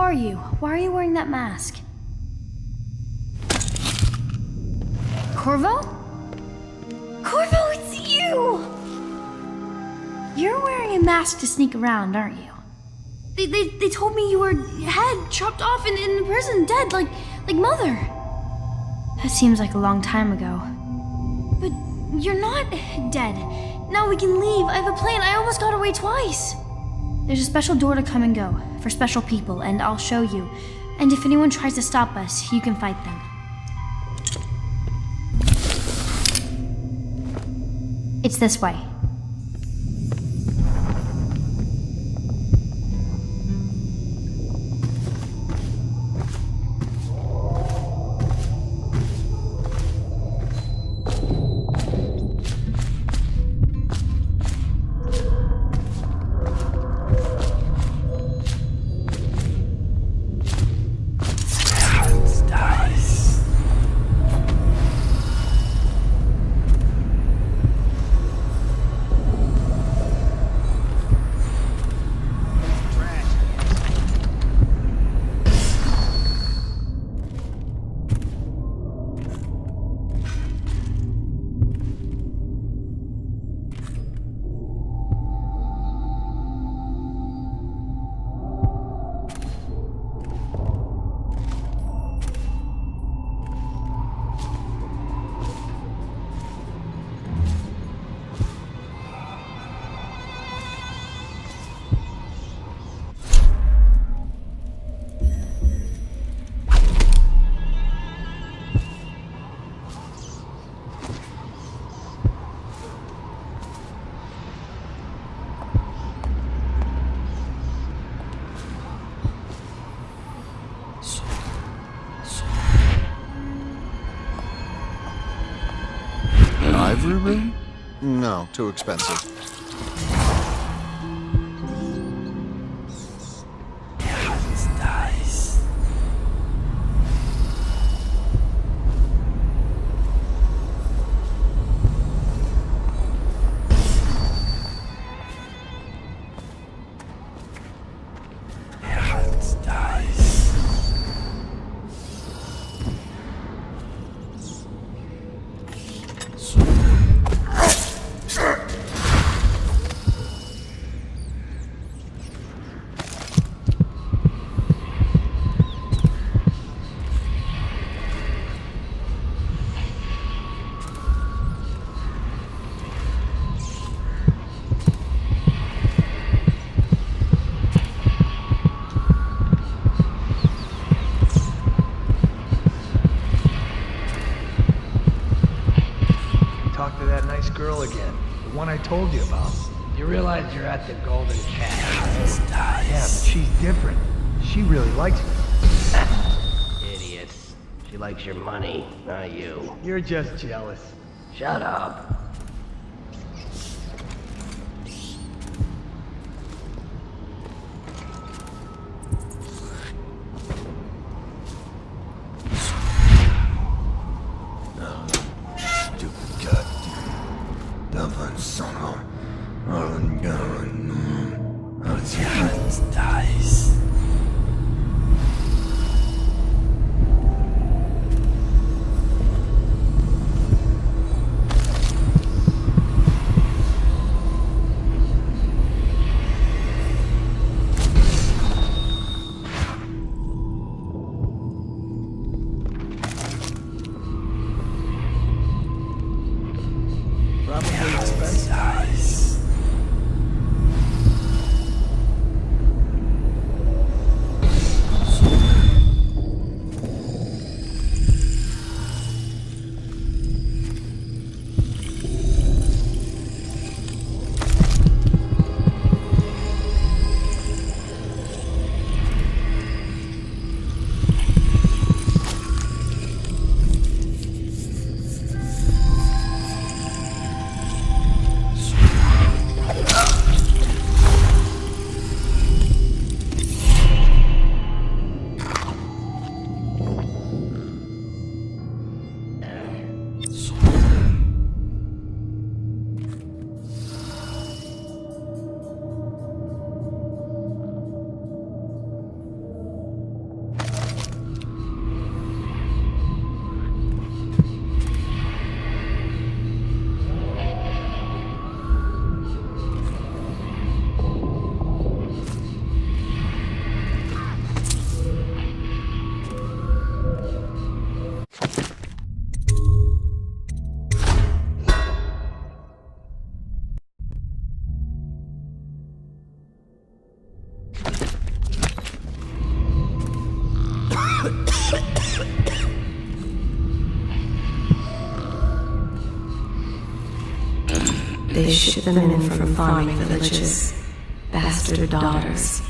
are you? Why are you wearing that mask? Corvo? Corvo, it's you! You're wearing a mask to sneak around, aren't you? They told me you were head chopped off in the prison, dead, like Mother. That seems like a long time ago. But you're not dead. Now we can leave. I have a plan. I almost got away twice. There's a special door to come and go for special people, and I'll show you. And if anyone tries to stop us, you can fight them. It's this way. Ivory room? No, too expensive. Girl again, the one I told you about. You realize you're at the Golden Cat. Yeah, but she's different. She really likes me. Idiots. She likes your money, not you. You're just jealous. Shut up. They ship them in from farming villages, bastard daughters,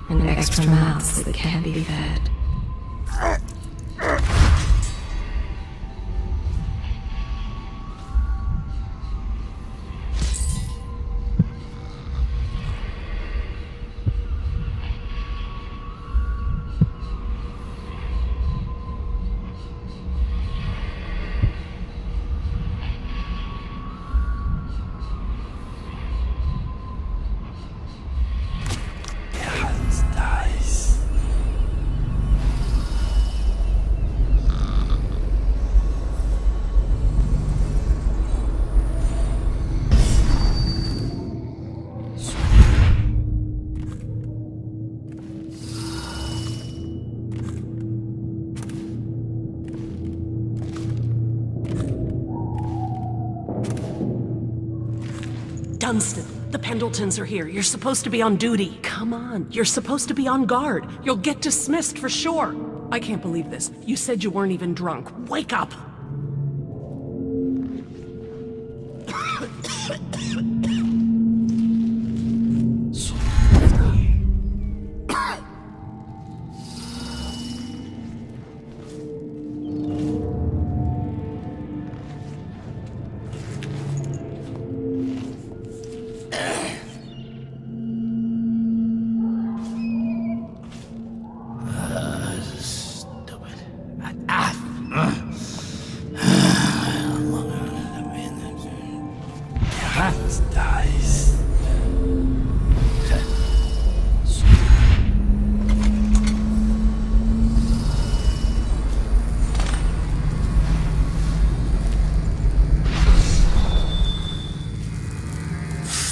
and extra mouths that can't be fed. Dunstan, the Pendletons are here. You're supposed to be on duty. Come on, you're supposed to be on guard. You'll get dismissed for sure. I can't believe this. You said you weren't even drunk. Wake up!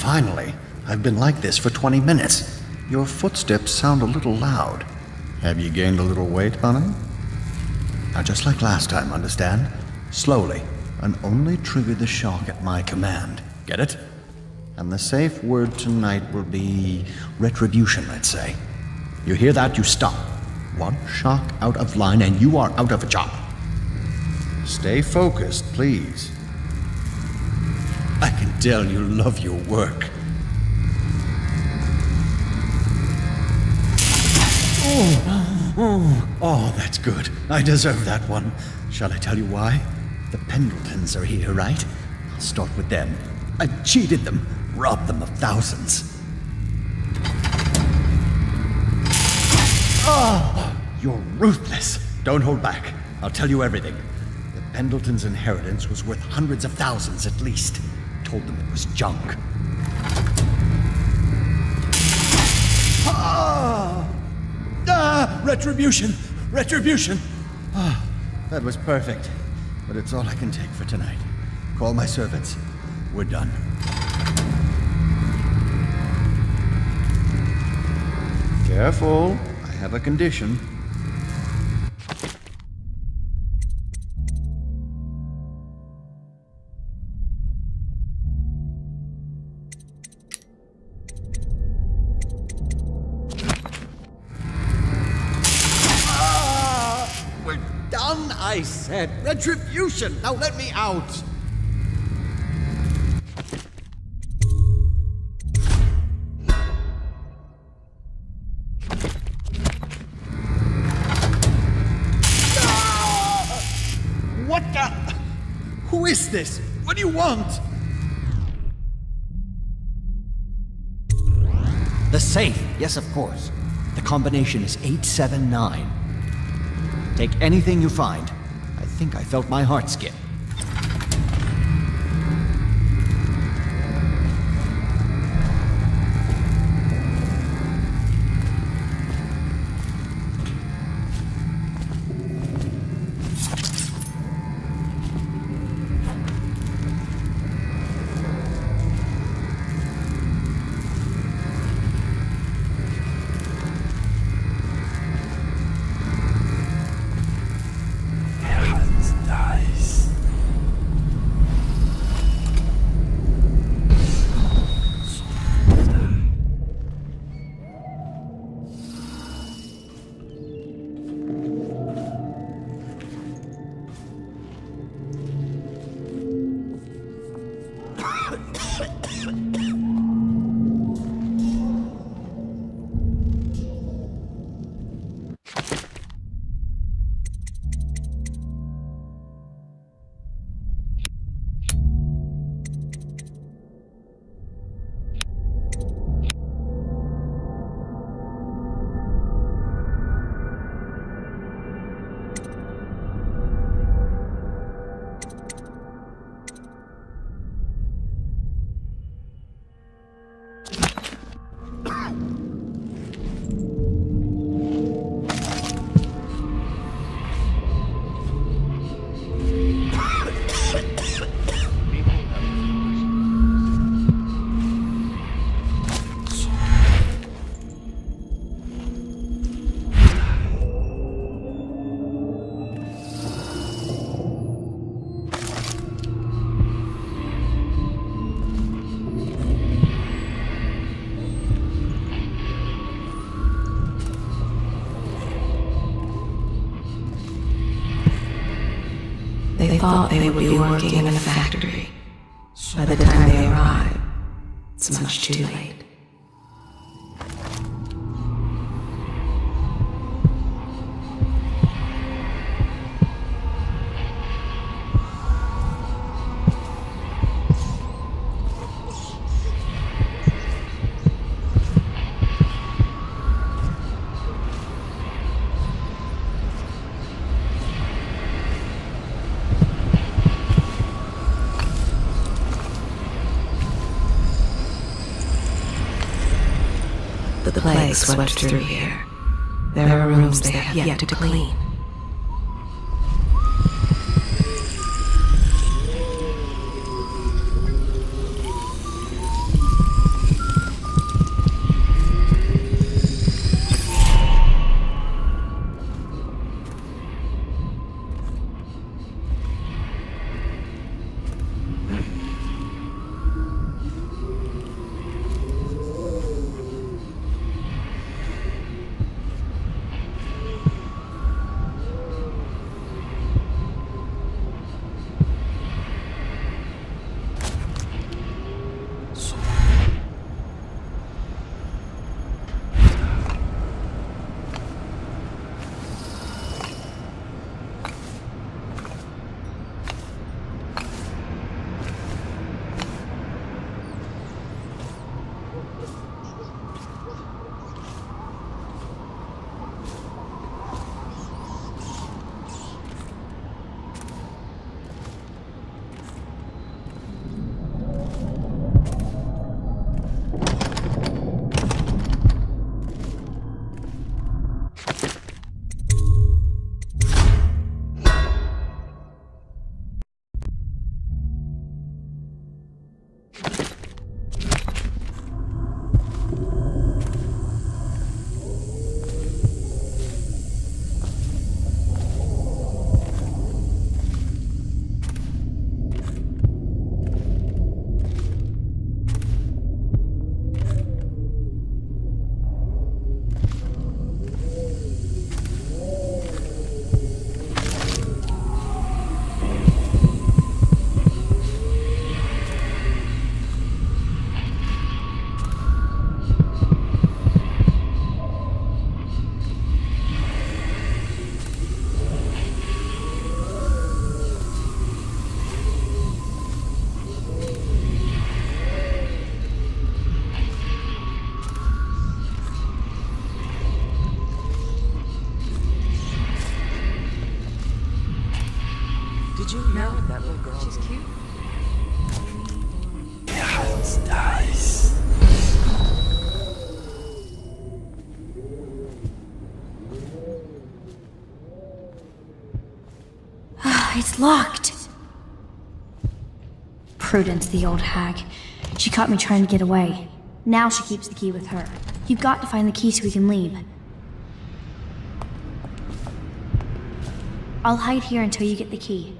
Finally, I've been like this for 20 minutes. Your footsteps sound a little loud. Have you gained a little weight, honey? Now, just like last time, understand? Slowly, and only trigger the shock at my command. Get it? And the safe word tonight will be retribution, let's say. You hear that, you stop. One shock out of line and you are out of a job. Stay focused, please. I can tell you love your work. Oh, that's good. I deserve that one. Shall I tell you why? The Pendletons are here, right? I'll start with them. I cheated them, robbed them of thousands. Oh, you're ruthless. Don't hold back. I'll tell you everything. The Pendletons' inheritance was worth hundreds of thousands at least. Told them it was junk. Retribution! Retribution! That was perfect. But it's all I can take for tonight. Call my servants. We're done. Careful. I have a condition. I said retribution! Now let me out! What the? Who is this? What do you want? The safe, yes, of course. The combination is 879. Take anything you find. I think I felt my heart skip. They thought they would be working in a factory. By the time they arrive, it's much too late. The plague swept through here. There are rooms they have yet to clean. Did you know that little girl? She's cute. Yeah, it's nice. It's locked. Prudence, the old hag. She caught me trying to get away. Now she keeps the key with her. You've got to find the key so we can leave. I'll hide here until you get the key.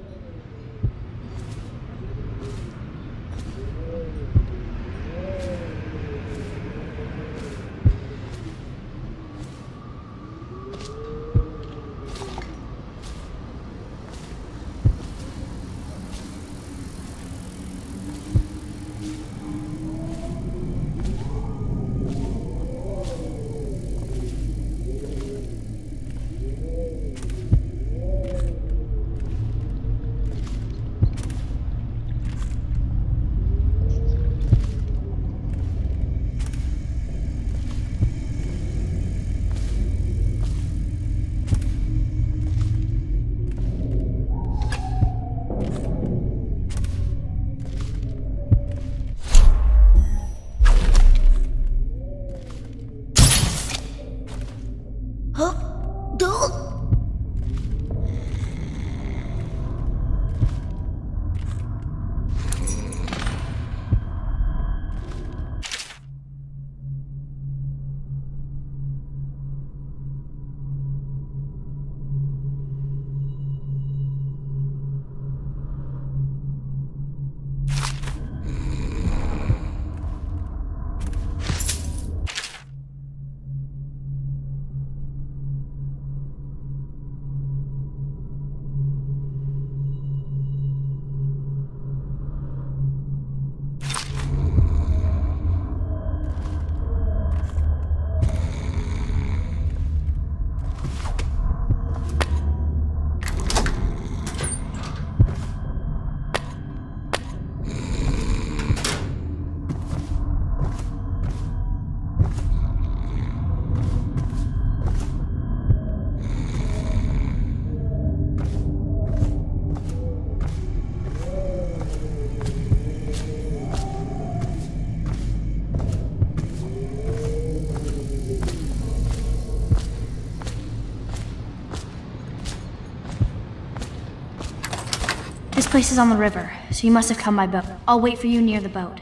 place is on the river, so you must have come by boat. I'll wait for you near the boat.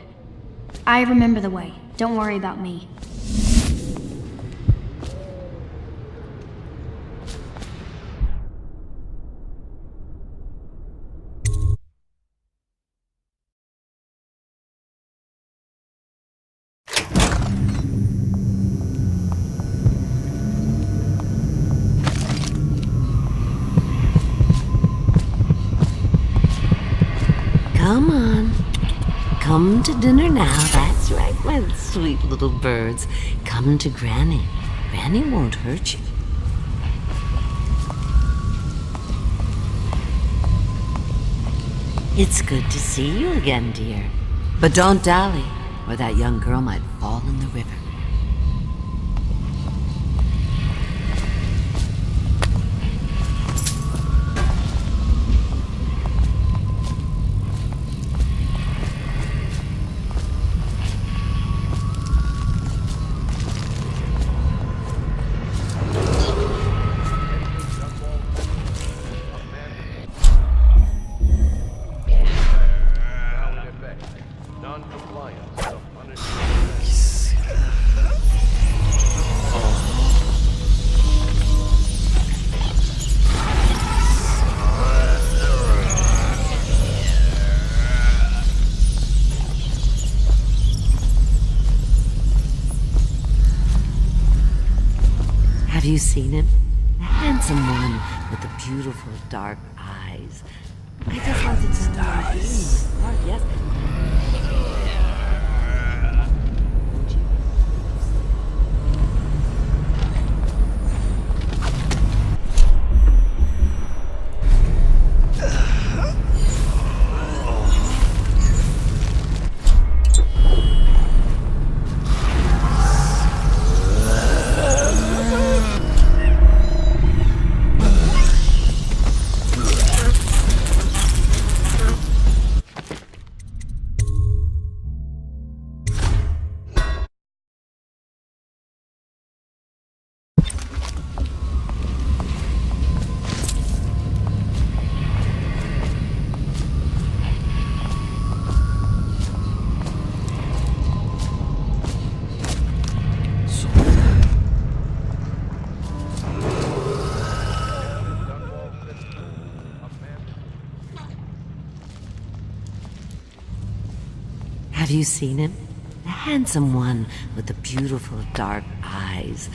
I remember the way. Don't worry about me. Come on. Come to dinner now. That's right, my sweet little birds. Come to Granny. Granny won't hurt you. It's good to see you again, dear. But don't dally, or that young girl might fall in the river. Have you seen him? The handsome one with the beautiful dark eyes. I just wanted to tell him I'm doing my part, yes. Have you seen him? The handsome one with the beautiful dark eyes.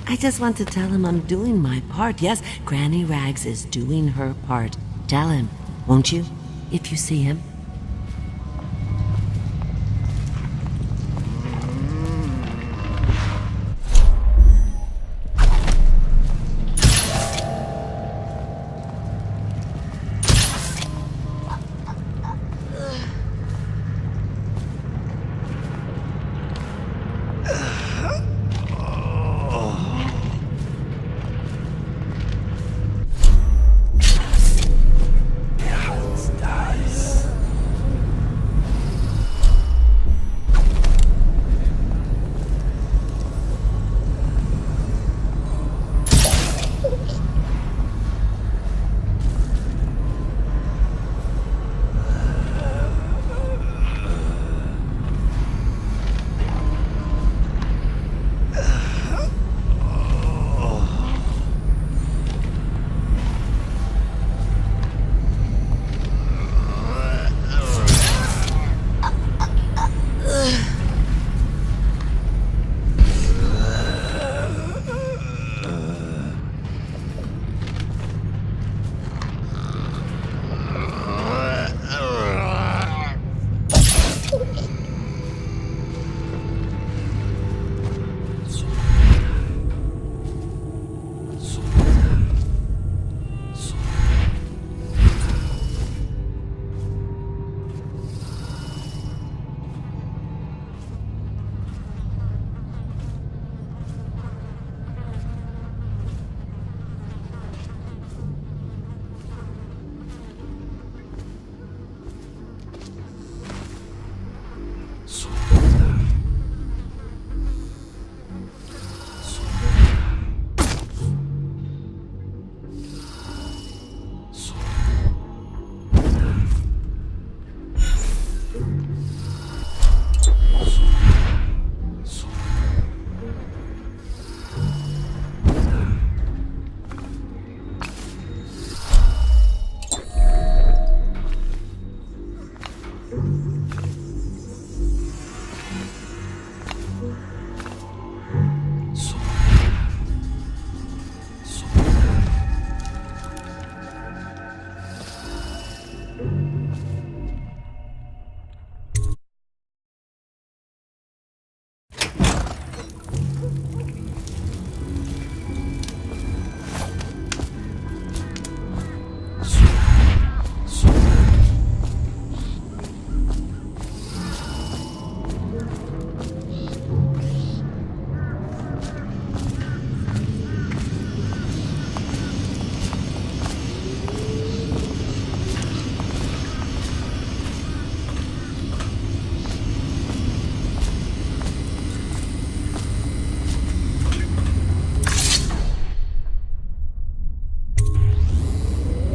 I just want to tell him I'm doing my part. Yes, Granny Rags is doing her part. Tell him, won't you, if you see him?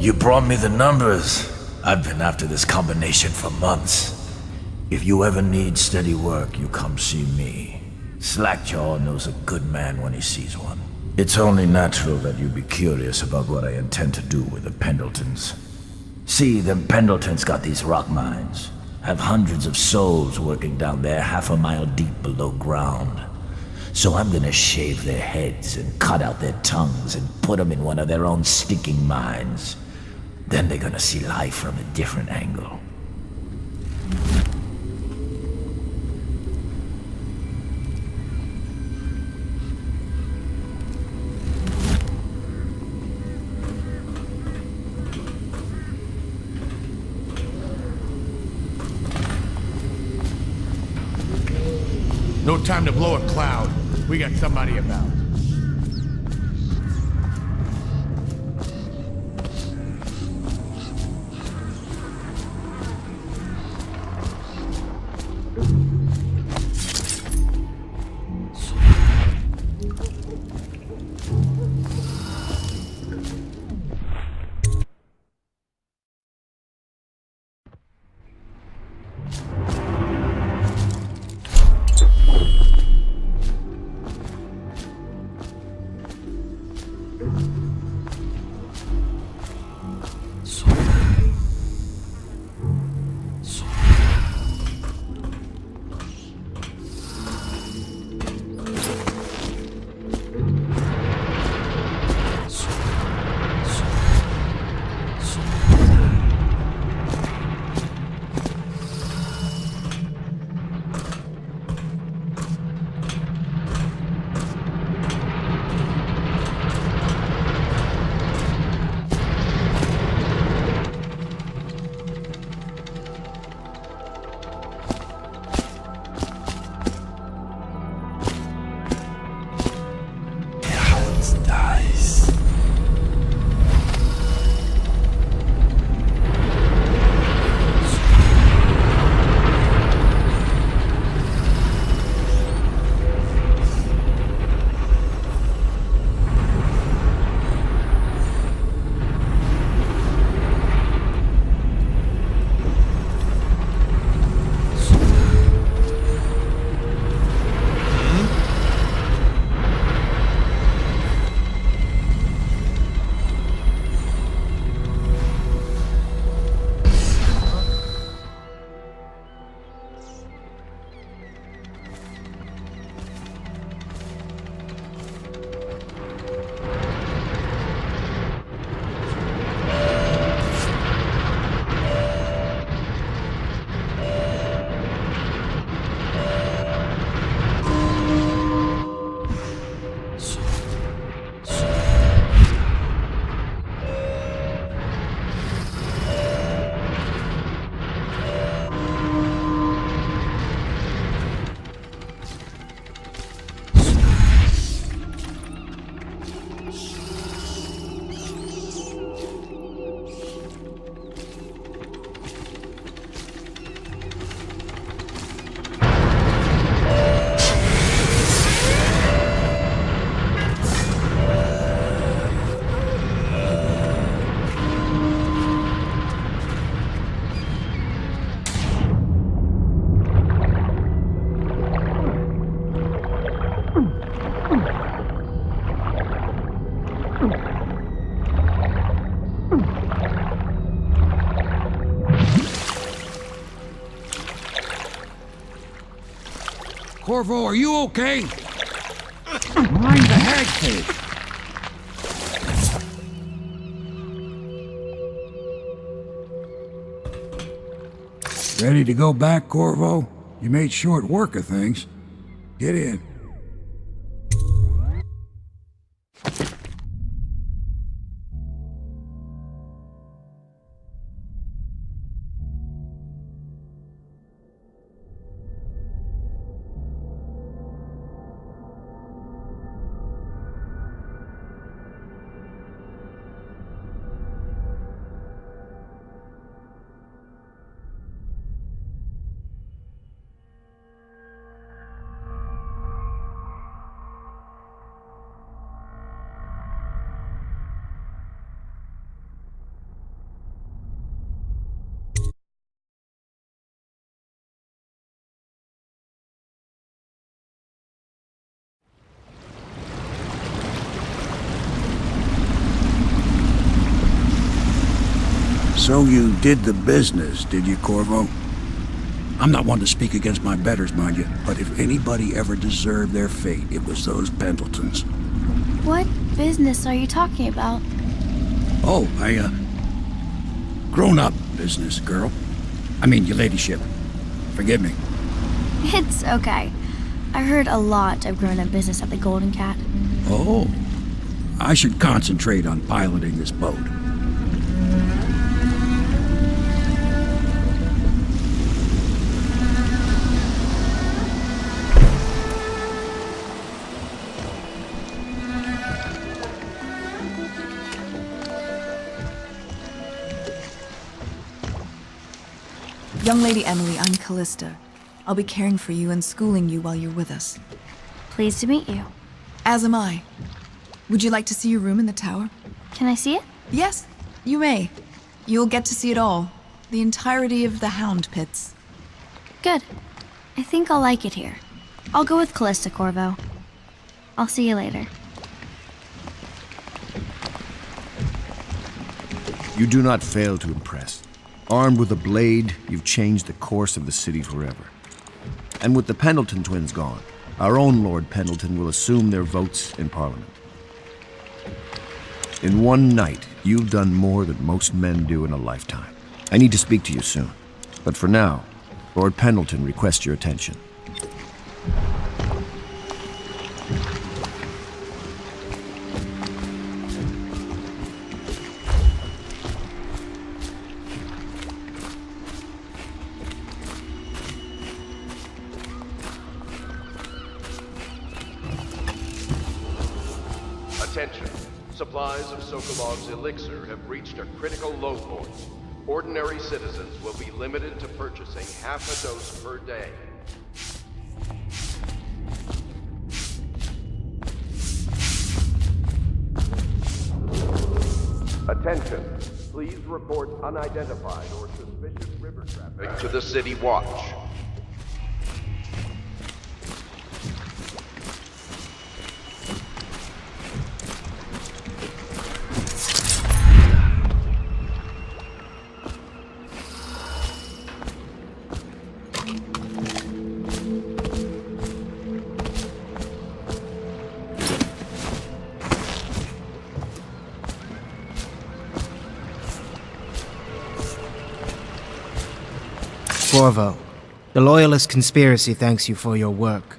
You brought me the numbers. I've been after this combination for months. If you ever need steady work, you come see me. Slackjaw knows a good man when he sees one. It's only natural that you be curious about what I intend to do with the Pendletons. See, them Pendletons got these rock mines. Have hundreds of souls working down there 1/2 mile deep below ground. So I'm gonna shave their heads and cut out their tongues and put them in one of their own stinking mines. Then they're gonna see life from a different angle. No time to blow a cloud. We got somebody about. Corvo, are you okay? Mind the hagfish. Ready to go back, Corvo? You made short work of things. Get in. So you did the business, did you, Corvo? I'm not one to speak against my betters, mind you, but if anybody ever deserved their fate, it was those Pendletons. What business are you talking about? Oh, grown-up business, girl. I mean, your ladyship. Forgive me. It's okay. I heard a lot of grown-up business at the Golden Cat. Oh, I should concentrate on piloting this boat. Young Lady Emily, I'm Callista. I'll be caring for you and schooling you while you're with us. Pleased to meet you. As am I. Would you like to see your room in the tower? Can I see it? Yes, you may. You'll get to see it all. The entirety of the Hound Pits. Good. I think I'll like it here. I'll go with Callista, Corvo. I'll see you later. You do not fail to impress. Armed with a blade, you've changed the course of the city forever. And with the Pendleton twins gone, our own Lord Pendleton will assume their votes in Parliament. In one night, you've done more than most men do in a lifetime. I need to speak to you soon. But for now, Lord Pendleton requests your attention. Attention. Supplies of Sokolov's elixir have reached a critical low point. Ordinary citizens will be limited to purchasing half a dose per day. Attention. Please report unidentified or suspicious river traffic to the City Watch. Corvo, the Loyalist conspiracy thanks you for your work.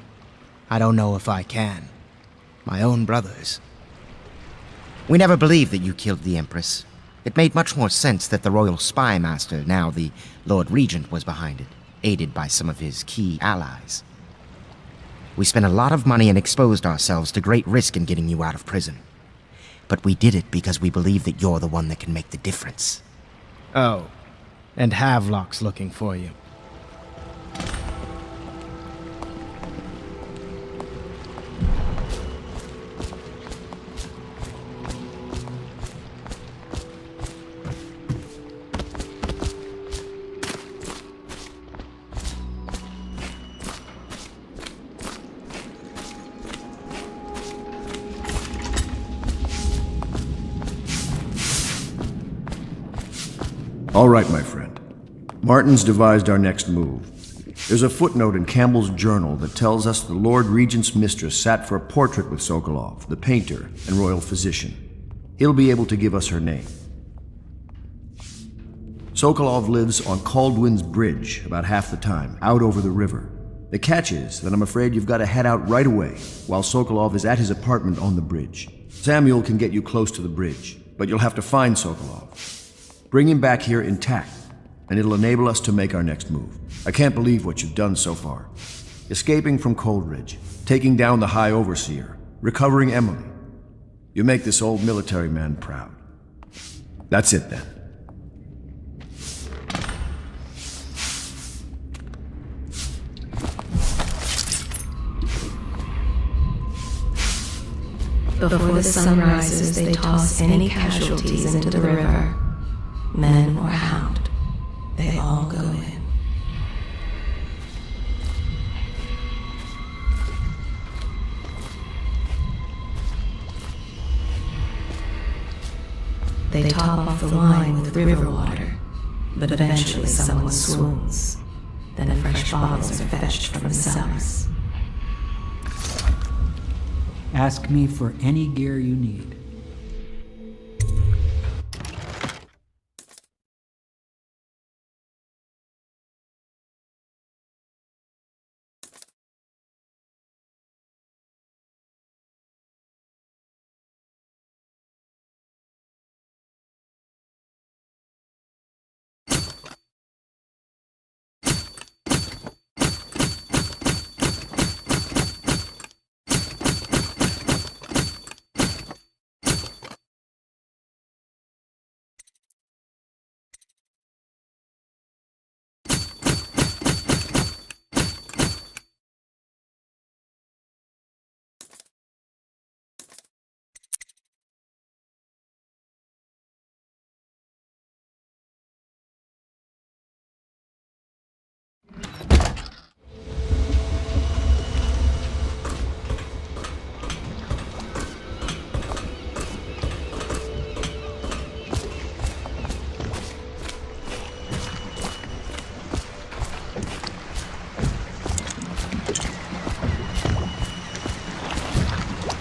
I don't know if I can. My own brothers. We never believed that you killed the Empress. It made much more sense that the Royal Spy Master, now the Lord Regent, was behind it, aided by some of his key allies. We spent a lot of money and exposed ourselves to great risk in getting you out of prison. But we did it because we believe that you're the one that can make the difference. Oh, and Havelock's looking for you. All right, my friend. Martin's devised our next move. There's a footnote in Campbell's journal that tells us the Lord Regent's mistress sat for a portrait with Sokolov, the painter and royal physician. He'll be able to give us her name. Sokolov lives on Caldwin's Bridge about half the time, out over the river. The catch is that I'm afraid you've got to head out right away, while Sokolov is at his apartment on the bridge. Samuel can get you close to the bridge, but you'll have to find Sokolov. Bring him back here intact, and it'll enable us to make our next move. I can't believe what you've done so far. Escaping from Coldridge, taking down the High Overseer, recovering Emily. You make this old military man proud. That's it then. Before the sun rises, they toss any casualties into the river. Men or hound, they all go in. They top off the wine with river water. But eventually someone swoons. Then fresh bottles are fetched from the cellars. Ask me for any gear you need.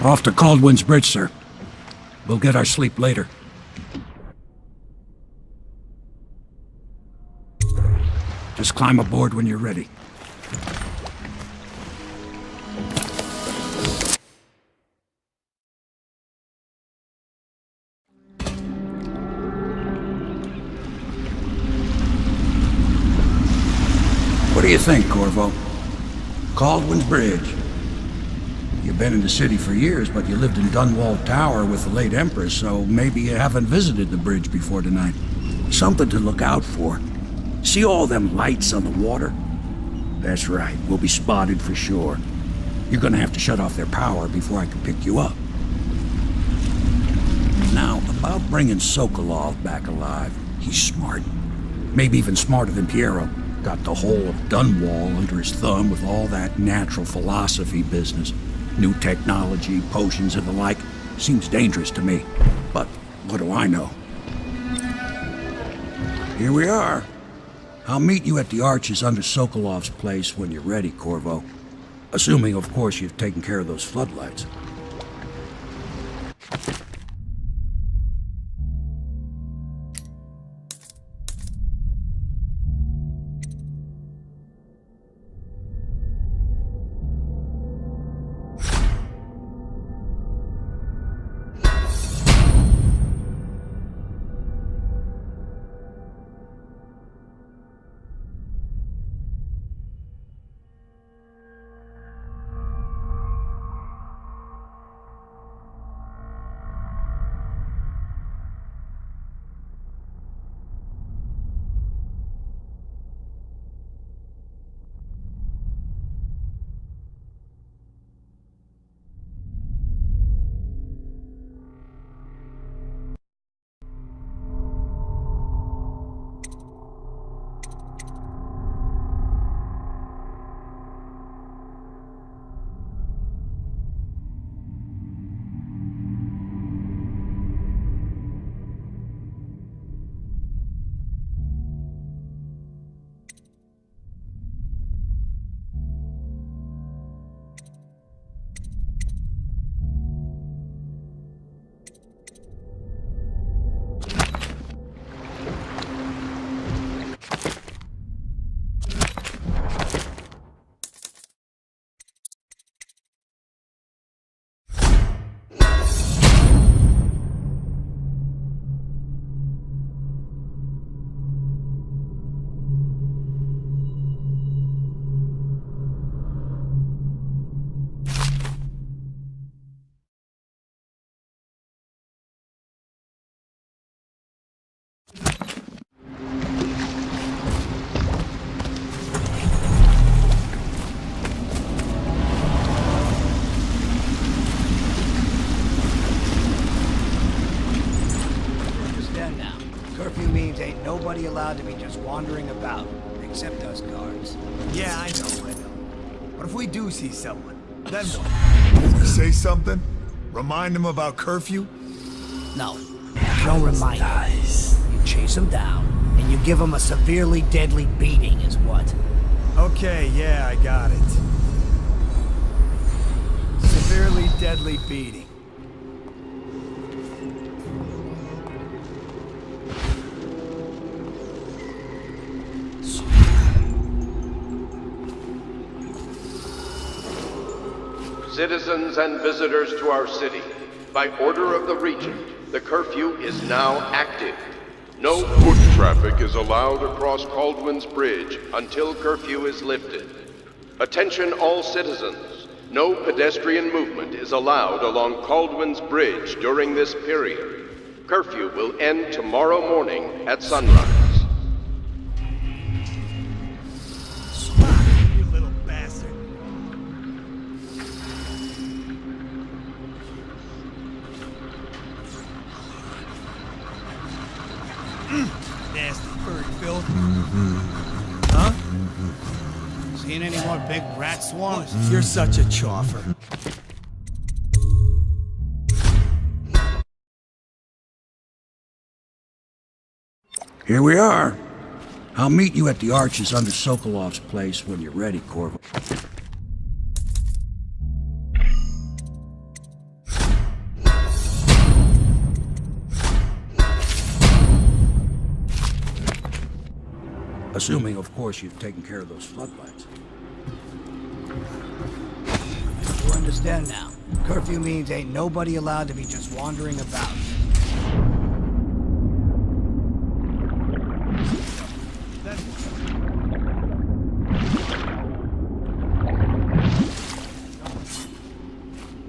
Off to Caldwin's Bridge, sir. We'll get our sleep later. Just climb aboard when you're ready. What do you think, Corvo? Caldwin's Bridge. You've been in the city for years, but you lived in Dunwall Tower with the late Empress, so maybe you haven't visited the bridge before tonight. Something to look out for. See all them lights on the water? That's right, we'll be spotted for sure. You're gonna have to shut off their power before I can pick you up. Now, about bringing Sokolov back alive, he's smart. Maybe even smarter than Piero. Got the whole of Dunwall under his thumb with all that natural philosophy business. New technology, potions and the like. Seems dangerous to me. But what do I know? Here we are. I'll meet you at the arches under Sokolov's place when you're ready, Corvo. Assuming, of course, you've taken care of those floodlights. Nobody allowed to be just wandering about, except us guards. Yeah, I know. But if we do see someone, then what? You say something? Remind them about curfew? No, don't remind them. You chase them down, and and you give him a severely deadly beating is what? Okay, yeah, I got it. Severely deadly beating. Citizens and visitors to our city, by order of the Regent, the curfew is now active. No foot traffic is allowed across Caldwin's Bridge until curfew is lifted. Attention all citizens, no pedestrian movement is allowed along Caldwin's Bridge during this period. Curfew will end tomorrow morning at sunrise. Nasty furry filth. Huh? Seen any more big rat swarms? You're such a choffer. Here we are. I'll meet you at the arches under Sokolov's place when you're ready, Corvo. Assuming, of course, you've taken care of those floodlights. You understand now. Curfew means ain't nobody allowed to be just wandering about.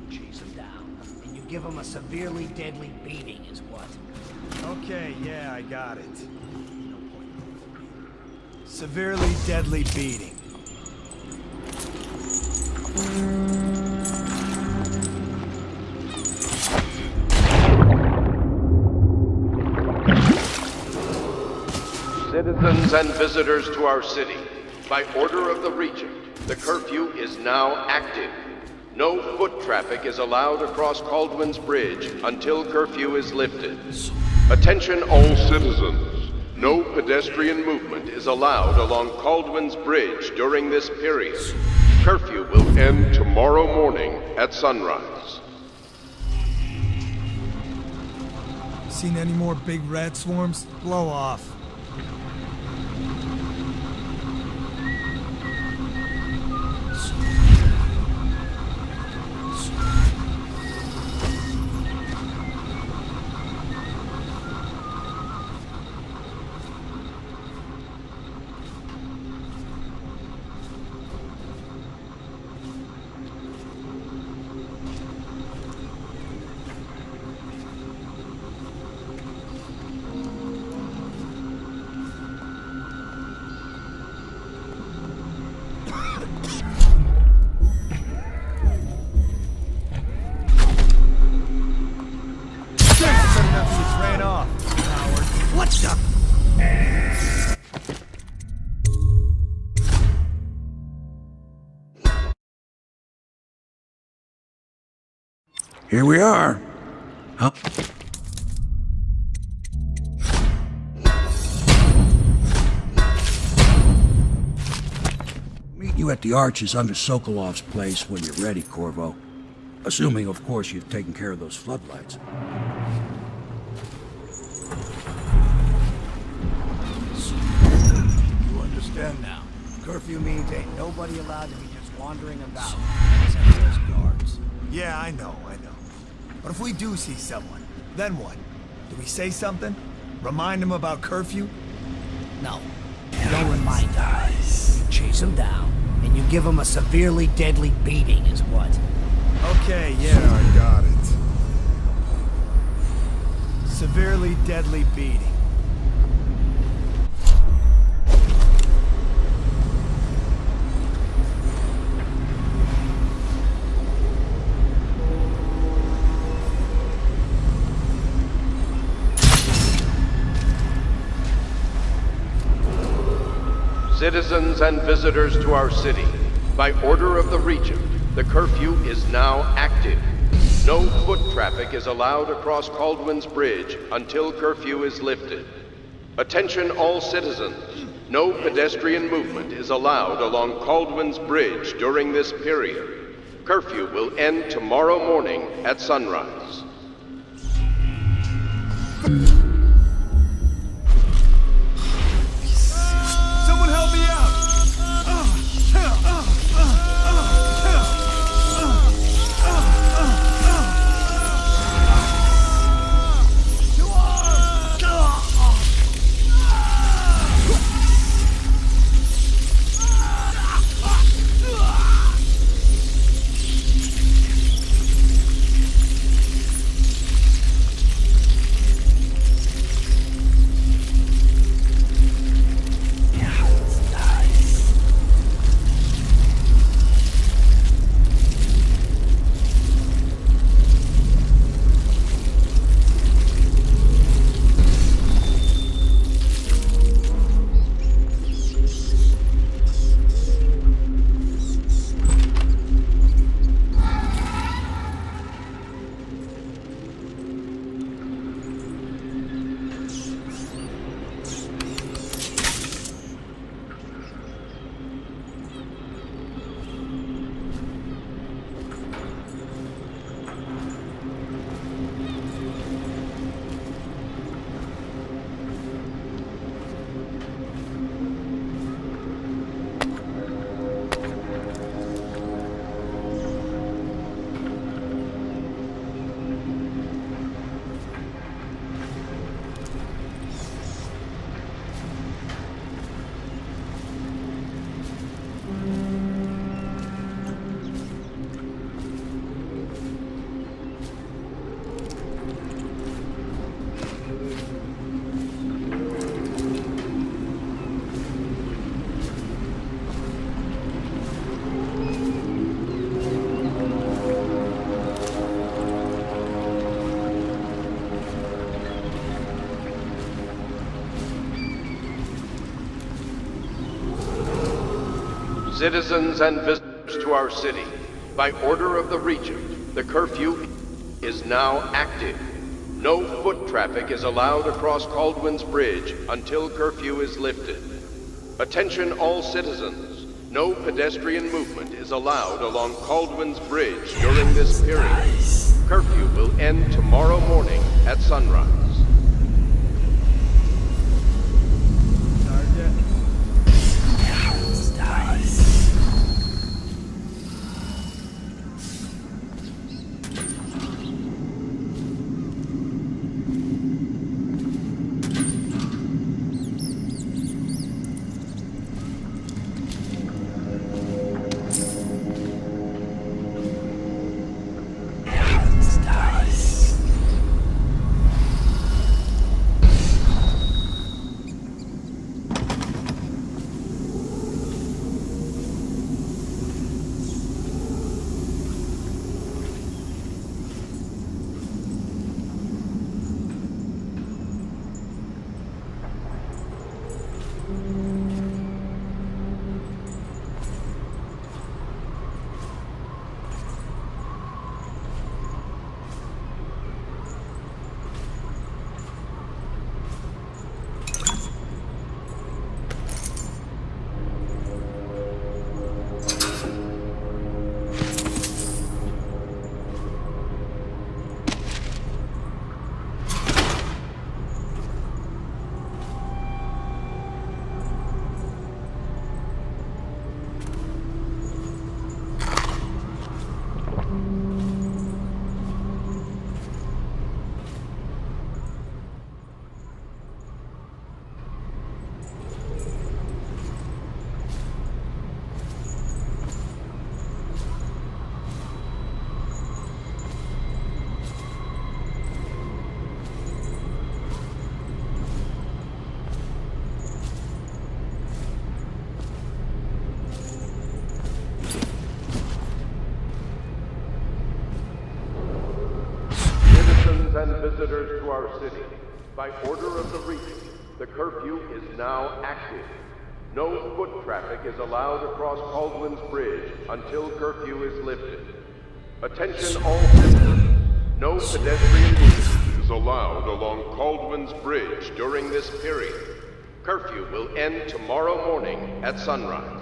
Chase him down, and you give him a severely deadly beating is what? Okay, yeah, I got it. Severely deadly beating. Citizens and visitors to our city, by order of the Regent, the curfew is now active. No foot traffic is allowed across Caldwin's Bridge until curfew is lifted. Attention all citizens. No pedestrian movement is allowed along Caldwin's Bridge during this period. Curfew will end tomorrow morning at sunrise. Seen any more big rat swarms? Blow off. Here we are. Huh? Meet you at the arches under Sokolov's place when you're ready, Corvo. Assuming, of course, you've taken care of those floodlights. You understand now. Curfew means ain't nobody allowed to be just wandering about. Except those guards. Yeah, I know. But if we do see someone, then what? Do we say something? Remind them about curfew? No. You don't remind them. You chase him down, and you give him a severely deadly beating is what? Okay, yeah, I got it. Severely deadly beating. Citizens and visitors to our city, by order of the Regent, the curfew is now active. No foot traffic is allowed across Caldwin's Bridge until curfew is lifted. Attention all citizens. No pedestrian movement is allowed along Caldwin's Bridge during this period. Curfew will end tomorrow morning at sunrise. Someone help me out! Citizens and visitors to our city, by order of the Regent, the curfew is now active. No foot traffic is allowed across Caldwin's Bridge until curfew is lifted. Attention all citizens, no pedestrian movement is allowed along Caldwin's Bridge during this period. Curfew will end tomorrow morning at sunrise. And visitors to our city, by order of the Regent, the curfew is now active. No foot traffic is allowed across Caldwin's Bridge until curfew is lifted. Attention all citizens, no pedestrian movement is is allowed along Caldwin's Bridge during this period. Curfew will end tomorrow morning at sunrise.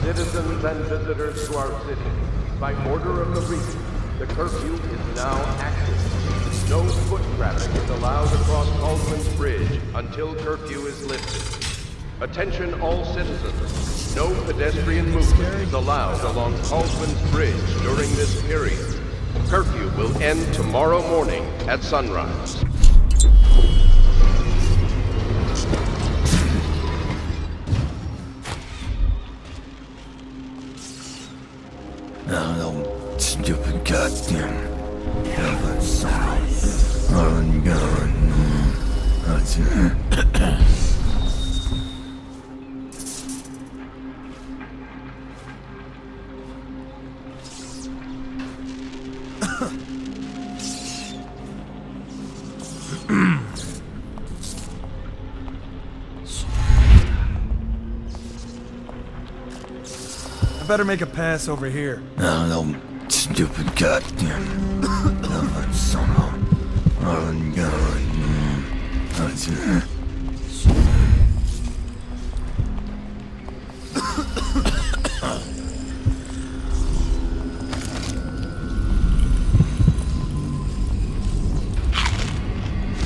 Citizens and visitors to our city, by order of the Regent, the curfew is now active. No foot traffic is allowed across Caldwin's Bridge until curfew is lifted. Attention all citizens. No pedestrian movement is allowed along Caldwin's Bridge during this period. Curfew will end tomorrow morning at sunrise. Oh, stupid goddamn. Oh, God. That's it. I better make a pass over here. No, stupid goddamn. Oh, God. That's it.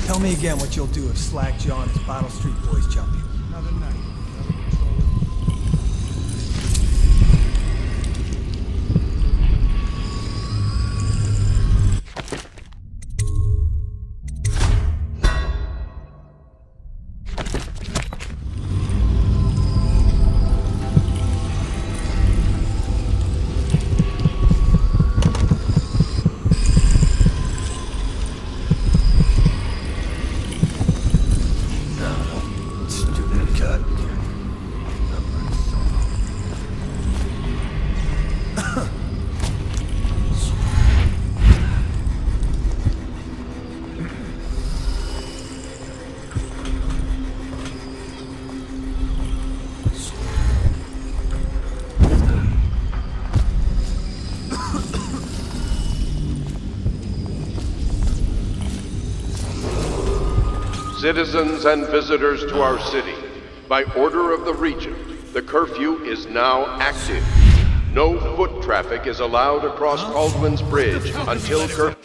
Tell me again what you'll do if Slackjaw and his Bottle Street boys jump you. Another night. Citizens and visitors to our city, by order of the Regent, the curfew is now active. No foot traffic is allowed across Caldwin's Bridge until curfew.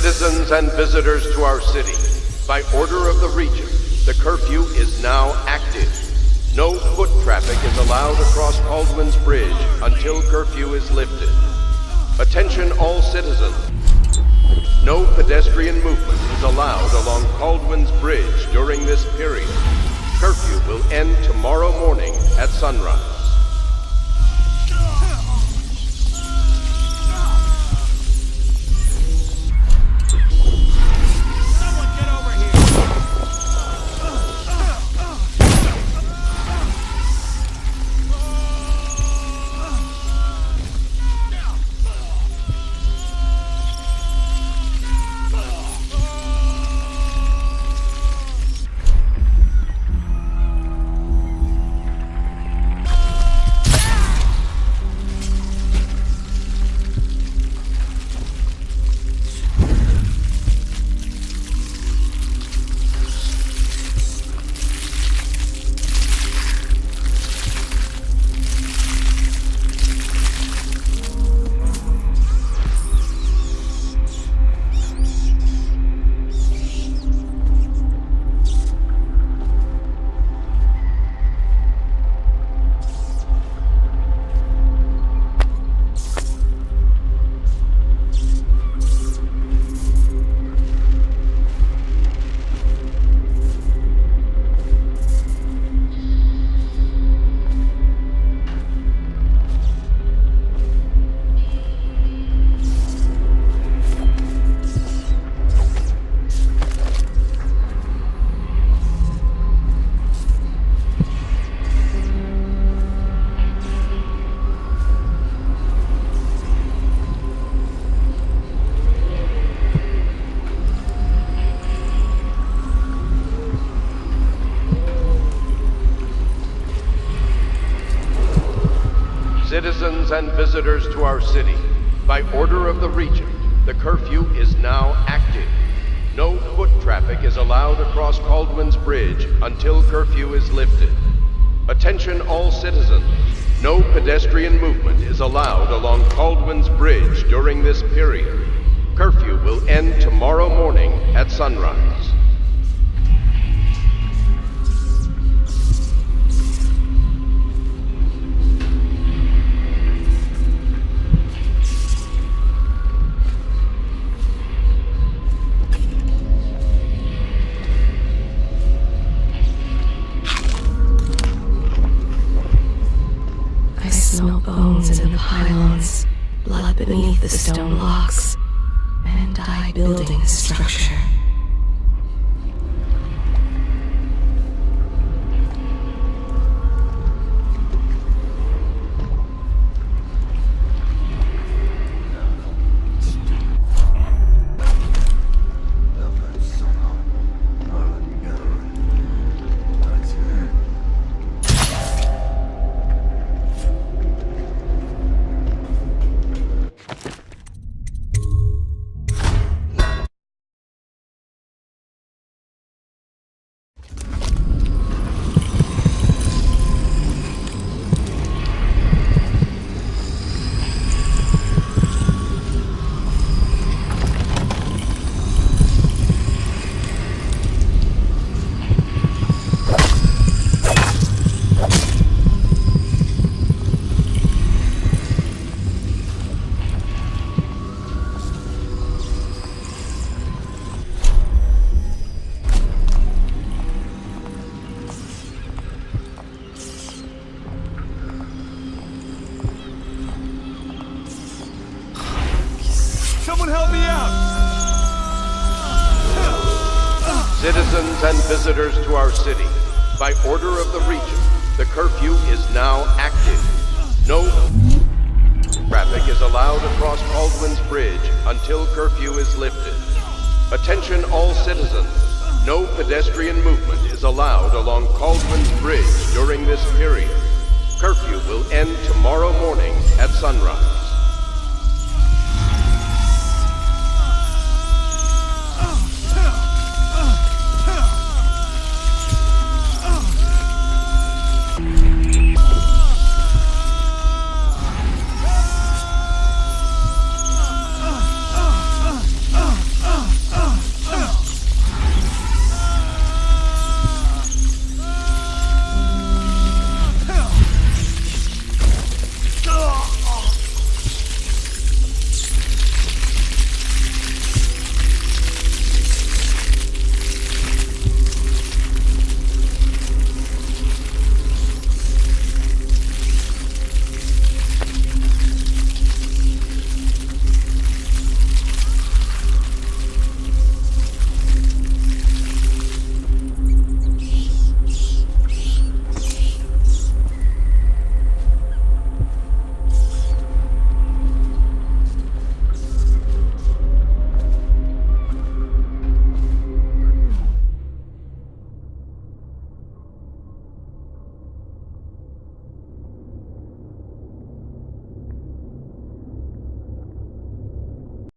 Citizens and visitors to our city, by order of the Regent, the curfew is now active. No foot traffic is allowed across Caldwin's Bridge until curfew is lifted. Attention all citizens. No pedestrian movement is allowed along Caldwin's Bridge during this period. Curfew will end tomorrow morning at sunrise. Citizens and visitors to our city, by order of the Regent, the curfew is now active. No foot traffic is allowed across Caldwin's Bridge until curfew is lifted. Attention all citizens. No pedestrian movement is allowed along Caldwin's Bridge during this period. Curfew will end tomorrow morning at sunrise. Smell bones in the pylons, blood beneath the stone blocks, and I building the structure. Citizens and visitors to our city, by order of the Regent, the curfew is now active. No traffic is allowed across Caldwin's Bridge until curfew is lifted. Attention all citizens. No pedestrian movement is allowed along Caldwin's Bridge during this period. Curfew will end tomorrow morning at sunrise.